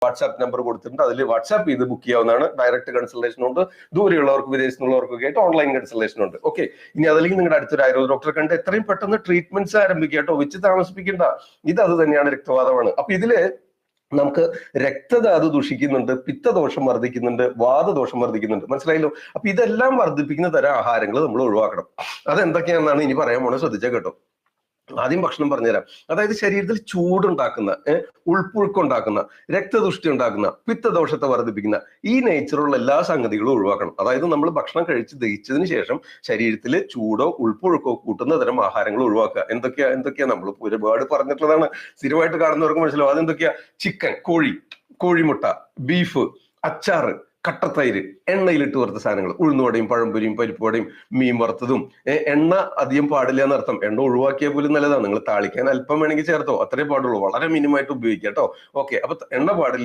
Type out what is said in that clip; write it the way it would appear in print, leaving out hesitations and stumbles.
WhatsApp number കൊടുത്തിട്ടുണ്ട്. അതിൽ WhatsApp ചെയ്ത് ബുക്ക് ചെയ്യാവുന്നതാണ്. ഡയറക്റ്റ് കൺസൾട്ടേഷൻ ഉണ്ട്, ദൂരെയുള്ളവർക്ക് വിദേശത്തുള്ളവർക്കൊക്കെ ആയിട്ട് ഓൺലൈൻ കൺസൾട്ടേഷൻ ഉണ്ട്. ഓക്കെ, ഇനി അതല്ലെങ്കിൽ നിങ്ങളുടെ അടുത്തൊരു ആയുർവേദ ഡോക്ടറെ കണ്ട് എത്രയും പെട്ടെന്ന് ട്രീറ്റ്മെന്റ്സ് ആരംഭിക്കുക കേട്ടോ, വെച്ച് താമസിപ്പിക്കേണ്ട. അത് തന്നെയാണ് രക്തവാതമാണ്. അപ്പൊ ഇതില് നമുക്ക് രക്തധാതു ദൂഷിക്കുന്നുണ്ട്, പിത്തദോഷം വർദ്ധിക്കുന്നുണ്ട്, വാതദോഷം വർദ്ധിക്കുന്നുണ്ട്. മനസ്സിലായല്ലോ? അപ്പൊ ഇതെല്ലാം വർദ്ധിപ്പിക്കുന്ന തരം ആഹാരങ്ങൾ നമ്മൾ ഒഴിവാക്കണം. അതെന്തൊക്കെയാണെന്നാണ് ഇനി പറയാൻ പോണത്, ശ്രദ്ധിച്ചാൽ കേട്ടോ. ആദ്യം ഭക്ഷണം പറഞ്ഞുതരാം. അതായത് ശരീരത്തിൽ ചൂടുണ്ടാക്കുന്ന, ഉൾപ്പുഴുക്കുണ്ടാക്കുന്ന, രക്തദുഷ്ടി ഉണ്ടാക്കുന്ന, പിത്തദോഷത്തെ വർദ്ധിപ്പിക്കുന്ന ഈ നേച്ചറുള്ള എല്ലാ സംഗതികളും ഒഴിവാക്കണം. അതായത് നമ്മൾ ഭക്ഷണം കഴിച്ച് ദഹിച്ചതിന് ശേഷം ശരീരത്തിൽ ചൂടോ ഉൾപ്പുഴുക്കോ കൂട്ടുന്ന തരം ആഹാരങ്ങൾ ഒഴിവാക്കുക. എന്തൊക്കെയാ നമ്മൾ ഒരുപാട് പറഞ്ഞിട്ടുള്ളതാണ്, സ്ഥിരമായിട്ട് കാണുന്നവർക്ക് മനസ്സിലാവും. അതെന്തൊക്കെയാ? ചിക്കൻ, കോഴിമുട്ട, ബീഫ്, അച്ചാറ്, കട്ടത്തൈര്, എണ്ണയിലിട്ട് വറുത്ത സാധനങ്ങൾ, ഉഴുന്നുവടയും പഴംപൊരിയും പരിപ്പുവടയും മീൻ വറുത്തതും. എണ്ണ അധികം പാടില്ല എന്നർത്ഥം. എണ്ണ ഒഴിവാക്കിയാൽ പോലും നല്ലതാണ്. നിങ്ങൾ താളിക്കാൻ അല്പം വേണമെങ്കിൽ ചേർത്തോ, അത്രേ പാടുള്ളൂ. വളരെ മിനിമമായിട്ട് ഉപയോഗിക്കാം കേട്ടോ. ഓക്കെ, അപ്പൊ എണ്ണ പാടില്ല.